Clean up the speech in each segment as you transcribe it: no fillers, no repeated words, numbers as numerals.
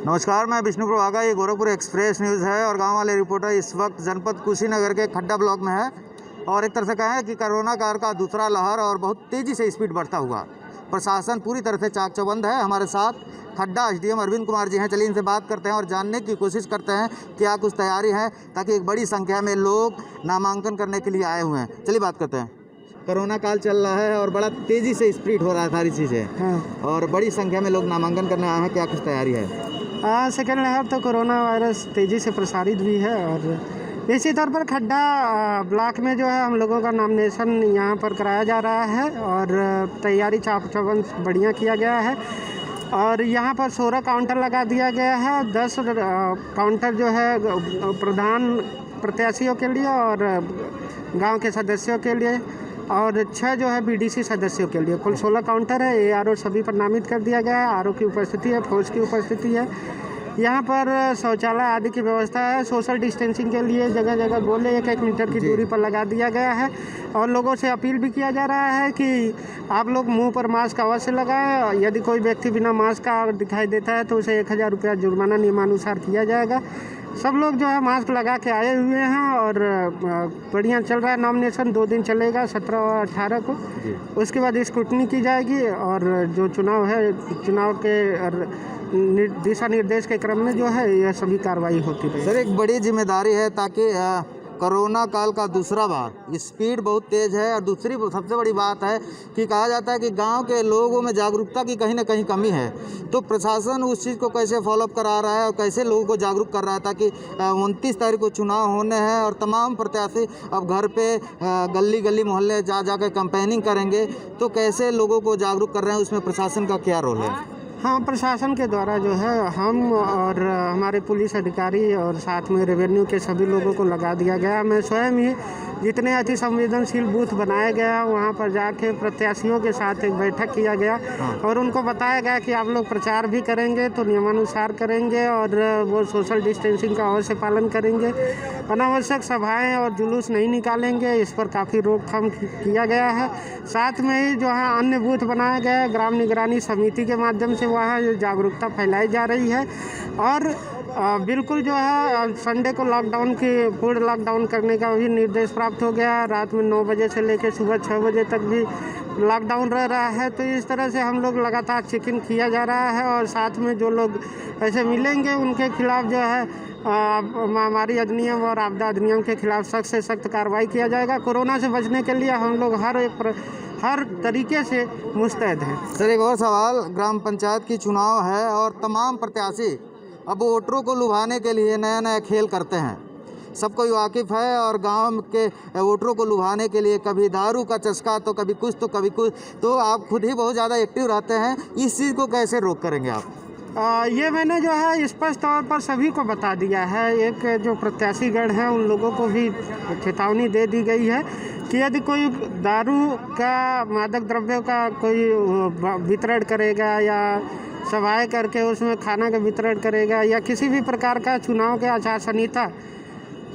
नमस्कार, मैं विष्णु प्रभागा। ये गोरखपुर एक्सप्रेस न्यूज़ है और गांव वाले रिपोर्टर इस वक्त जनपद कुशीनगर के खड्डा ब्लॉक में है। और एक तरह से कहें कि कोरोना काल का दूसरा लहर और बहुत तेज़ी से स्पीड बढ़ता हुआ प्रशासन पूरी तरह से चाक चौबंद है। हमारे साथ खड्डा एसडीएम अरविंद कुमार जी हैं। चलिए इनसे बात करते हैं और जानने की कोशिश करते हैं क्या कुछ तैयारी है, ताकि एक बड़ी संख्या में लोग नामांकन करने के लिए आए हुए हैं। चलिए बात करते हैं। कोरोना काल चल रहा है और बड़ा तेज़ी से स्प्रेड हो रहा है सारी चीज़ें, और बड़ी संख्या में लोग नामांकन करने आए हैं। क्या कुछ तैयारी है? सेकेंड लहर तो कोरोना वायरस तेज़ी से प्रसारित भी है और इसी तौर पर खड्डा ब्लॉक में जो है हम लोगों का नॉमिनेशन यहाँ पर कराया जा रहा है और तैयारी चाक चौबंद बढ़िया किया गया है। और यहाँ पर 16 काउंटर लगा दिया गया है। 10 काउंटर जो है प्रधान प्रत्याशियों के लिए और गांव के सदस्यों के लिए, और 6 जो है बीडीसी सदस्यों के लिए। कुल 16 काउंटर है। एआरओ सभी पर नामित कर दिया गया है। आरओ की उपस्थिति है, फौज की उपस्थिति है। यहाँ पर शौचालय आदि की व्यवस्था है। सोशल डिस्टेंसिंग के लिए जगह जगह गोले 1-1 मीटर की दूरी पर लगा दिया गया है। और लोगों से अपील भी किया जा रहा है कि आप लोग मुंह पर मास्क अवश्य लगाएं। यदि कोई व्यक्ति बिना मास्क का दिखाई देता है तो उसे 1000 रुपया जुर्माना नियमानुसार किया जाएगा। सब लोग जो है मास्क लगा के आए हुए हैं और बढ़िया चल रहा है। नॉमिनेशन 2 दिन चलेगा, 17 और 18 को। उसके बाद स्क्रूटनी की जाएगी और जो चुनाव है, चुनाव के दिशा निर्देश के क्रम में जो है यह सभी कार्रवाई होती रहेगी। सर, एक बड़ी जिम्मेदारी है ताकि कोरोना काल का दूसरा बार स्पीड बहुत तेज़ है। और दूसरी सबसे बड़ी बात है कि कहा जाता है कि गांव के लोगों में जागरूकता की कहीं ना कहीं कमी है। तो प्रशासन उस चीज़ को कैसे फॉलोअप करा रहा है और कैसे लोगों को जागरूक कर रहा है, ताकि 29 तारीख को चुनाव होने हैं और तमाम प्रत्याशी अब घर पे गली गली मोहल्ले जा कर कैंपेनिंग करेंगे। तो कैसे लोगों को जागरूक कर रहे हैं, उसमें प्रशासन का क्या रोल है? हाँ, प्रशासन के द्वारा जो है हम और हमारे पुलिस अधिकारी और साथ में रेवेन्यू के सभी लोगों को लगा दिया गया। मैं स्वयं ही जितने अति संवेदनशील बूथ बनाया गया वहाँ पर जाके प्रत्याशियों के साथ एक बैठक किया गया और उनको बताया गया कि आप लोग प्रचार भी करेंगे तो नियमानुसार करेंगे और वो सोशल डिस्टेंसिंग का अवश्य पालन करेंगे। अनावश्यक सभाएँ और जुलूस नहीं निकालेंगे। इस पर काफ़ी रोकथाम किया गया है। साथ में ही जो है अन्य बूथ बनाया गया है, ग्राम निगरानी समिति के माध्यम से वहाँ जागरूकता फैलाई जा रही है। और बिल्कुल जो है संडे को लॉकडाउन की पूर्ण लॉकडाउन करने का भी निर्देश प्राप्त हो गया है। रात में 9 बजे से लेकर सुबह 6 बजे तक भी लॉकडाउन रह रहा है। तो इस तरह से हम लोग लगातार चेकिंग किया जा रहा है और साथ में जो लोग ऐसे मिलेंगे उनके खिलाफ जो है महामारी अधिनियम और आपदा अधिनियम के खिलाफ सख्त से सख्त कार्रवाई किया जाएगा। कोरोना से बचने के लिए हम लोग हर तरीके से मुस्तैद हैं। सर, एक और सवाल। ग्राम पंचायत की चुनाव है और तमाम प्रत्याशी अब वोटरों को लुभाने के लिए नया नया खेल करते हैं। सबको वाकिफ़ है और गांव के वोटरों को लुभाने के लिए कभी दारू का चस्का, तो कभी कुछ तो कभी कुछ। तो आप खुद ही बहुत ज़्यादा एक्टिव रहते हैं, इस चीज़ को कैसे रोक करेंगे आप? ये मैंने जो है स्पष्ट तौर पर सभी को बता दिया है। एक जो प्रत्याशीगण हैं उन लोगों को भी चेतावनी दे दी गई है कि यदि कोई दारू का, मादक द्रव्यों का कोई वितरण करेगा या सभाएं करके उसमें खाना का वितरण करेगा या किसी भी प्रकार का चुनाव के आचार संहिता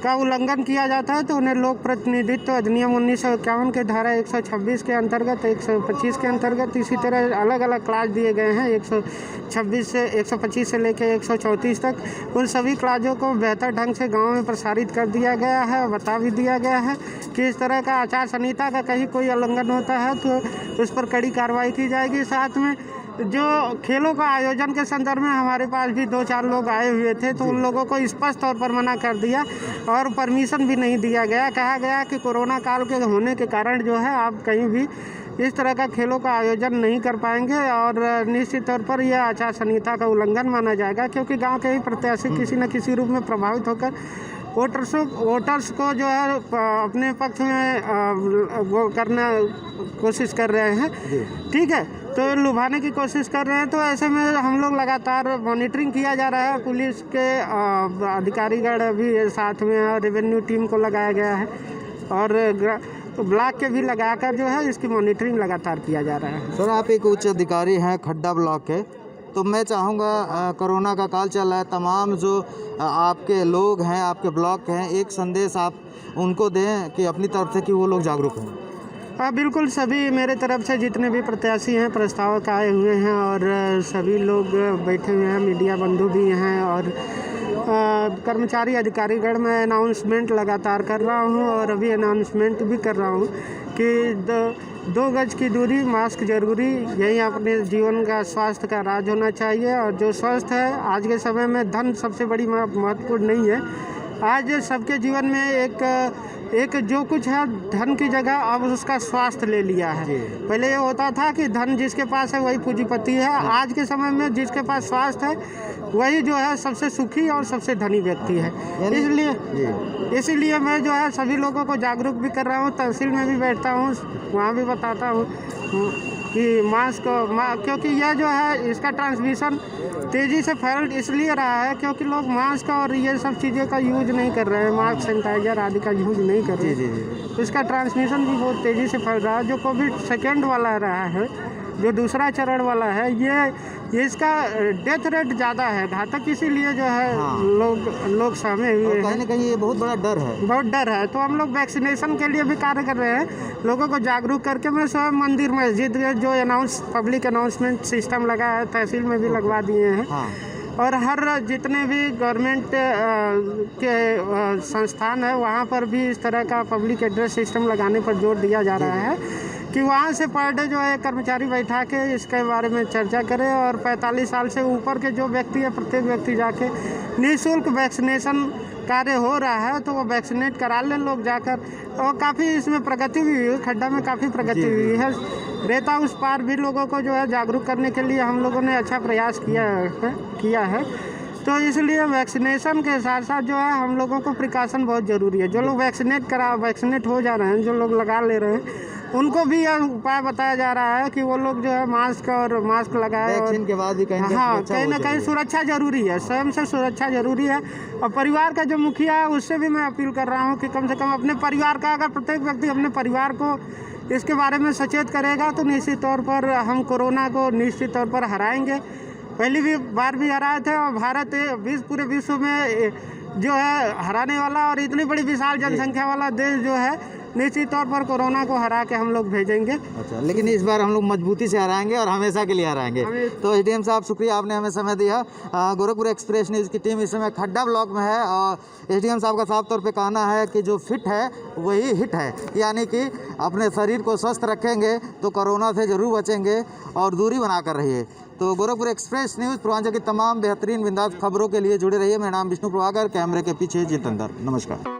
का उल्लंघन किया जाता है तो उन्हें लोक प्रतिनिधित्व अधिनियम 1951 के धारा 126 के अंतर्गत, 125 के अंतर्गत, इसी तरह अलग अलग क्लास दिए गए हैं 125 से लेकर 134 तक। उन सभी क्लासों को बेहतर ढंग से गांव में प्रसारित कर दिया गया है। बता भी दिया गया है कि इस तरह का आचार संहिता का कहीं कोई उल्लंघन होता है तो उस पर कड़ी कार्रवाई की जाएगी। साथ में जो खेलों का आयोजन के संदर्भ में हमारे पास भी 2-4 लोग आए हुए थे तो उन लोगों को स्पष्ट तौर पर मना कर दिया और परमिशन भी नहीं दिया गया। कहा गया कि कोरोना काल के होने के कारण जो है आप कहीं भी इस तरह का खेलों का आयोजन नहीं कर पाएंगे और निश्चित तौर पर यह आचार संहिता का उल्लंघन माना जाएगा, क्योंकि गांव के ही प्रत्याशी किसी न किसी रूप में प्रभावित होकर वोटर्स को जो है अपने पक्ष में वो करना कोशिश कर रहे हैं। ठीक है, तो लुभाने की कोशिश कर रहे हैं। तो ऐसे में हम लोग लगातार मॉनिटरिंग किया जा रहा है। पुलिस के अधिकारीगण भी साथ में और रेवेन्यू टीम को लगाया गया है और ब्लॉक के भी लगाकर जो है इसकी मॉनिटरिंग लगातार किया जा रहा है। सर, आप एक उच्च अधिकारी हैं खड्डा ब्लॉक के, तो मैं चाहूँगा कोरोना का काल चल रहा है, तमाम जो आपके लोग हैं, आपके ब्लॉक हैं, एक संदेश आप उनको दें कि अपनी तरफ से कि वो लोग जागरूक हों। हाँ बिल्कुल, सभी मेरे तरफ से जितने भी प्रत्याशी हैं प्रस्तावक आए हुए हैं और सभी लोग बैठे हुए हैं, मीडिया बंधु भी हैं और कर्मचारी अधिकारीगण मैं अनाउंसमेंट लगातार कर रहा हूँ और अभी अनाउंसमेंट भी कर रहा हूँ कि 2 गज की दूरी, मास्क जरूरी, यही अपने जीवन का स्वास्थ्य का राज होना चाहिए। और जो स्वस्थ है, आज के समय में धन सबसे बड़ी महत्वपूर्ण नहीं है। आज सबके जीवन में एक जो कुछ है धन की जगह अब उसका स्वास्थ्य ले लिया है। पहले ये होता था कि धन जिसके पास है वही पूंजीपति है। आज के समय में जिसके पास स्वास्थ्य है वही जो है सबसे सुखी और सबसे धनी व्यक्ति है। इसीलिए मैं जो है सभी लोगों को जागरूक भी कर रहा हूँ। तहसील में भी बैठता हूँ, वहाँ भी बताता हूँ कि मास्क क्योंकि यह जो है इसका ट्रांसमिशन तेज़ी से फैल इसलिए रहा है क्योंकि लोग मास्क और ये सब चीज़ें का यूज नहीं कर रहे हैं, मास्क सैनिटाइजर आदि का यूज नहीं कर रहे हैं। तो इसका ट्रांसमिशन भी बहुत तेज़ी से फैल रहा है। जो कोविड सेकेंड वाला रहा है, जो दूसरा चरण वाला है, ये इसका डेथ रेट ज़्यादा है, घातक इसीलिए जो है लोग सहमे हुए हैं। कहीं ना कहीं ये बहुत बड़ा डर है, बहुत डर है। तो हम लोग वैक्सीनेशन के लिए भी कार्य कर रहे हैं, लोगों को जागरूक करके। मैं स्वयं मंदिर मस्जिद जो पब्लिक अनाउंसमेंट सिस्टम लगा है, तहसील में भी लगवा दिए हैं। और हर जितने भी गवर्नमेंट के संस्थान है वहाँ पर भी इस तरह का पब्लिक एड्रेस सिस्टम लगाने पर जोर दिया जा रहा है कि वहाँ से पर डे जो है कर्मचारी बैठा के इसके बारे में चर्चा करें और 45 साल से ऊपर के जो व्यक्ति है प्रत्येक व्यक्ति जाके निःशुल्क वैक्सीनेशन कार्य हो रहा है तो वो वैक्सीनेट करा लें लोग जाकर। और काफ़ी इसमें प्रगति भी हुई है, खड्डा में काफ़ी प्रगति हुई है। रेता उस पार भी लोगों को जो है जागरूक करने के लिए हम लोगों ने अच्छा प्रयास किया है। तो इसलिए वैक्सीनेशन के साथ साथ जो है हम लोगों को प्रिकॉशन बहुत ज़रूरी है। जो लोग वैक्सीनेट हो जा रहे हैं, जो लोग लगा ले रहे हैं, उनको भी यह उपाय बताया जा रहा है कि वो लोग जो है मास्क लगाए। वैक्सीन के बाद भी कहीं ना कहीं सुरक्षा जरूरी है, स्वयं से सुरक्षा जरूरी है। और परिवार का जो मुखिया है उससे भी मैं अपील कर रहा हूँ कि कम से कम अपने परिवार का, अगर प्रत्येक व्यक्ति अपने परिवार को इसके बारे में सचेत करेगा तो निश्चित तौर पर हम कोरोना को निश्चित तौर पर हराएंगे। पहली बार भी हराए थे और भारत पूरे विश्व में जो है हराने वाला और इतनी बड़ी विशाल जनसंख्या वाला देश जो है निश्चित तौर पर कोरोना को हरा के हम लोग भेजेंगे। अच्छा, लेकिन इस बार हम लोग मजबूती से हराएंगे और हमेशा के लिए हराएंगे। तो एसडीएम साहब शुक्रिया, आपने हमें समय दिया। गोरखपुर एक्सप्रेस न्यूज़ की टीम इस समय खड्डा ब्लॉक में है और एसडीएम साहब का साफ तौर पे कहना है कि जो फिट है वही हिट है, यानी कि अपने शरीर को स्वस्थ रखेंगे तो कोरोना से ज़रूर बचेंगे और दूरी बना कर रहिए। तो गोरखपुर एक्सप्रेस न्यूज़ पूर्वांचल की तमाम बेहतरीन बिंदास खबरों के लिए जुड़े रहिए। मेरा नाम विष्णु प्रभाकर, कैमरे के पीछे जितेंद्र। नमस्कार।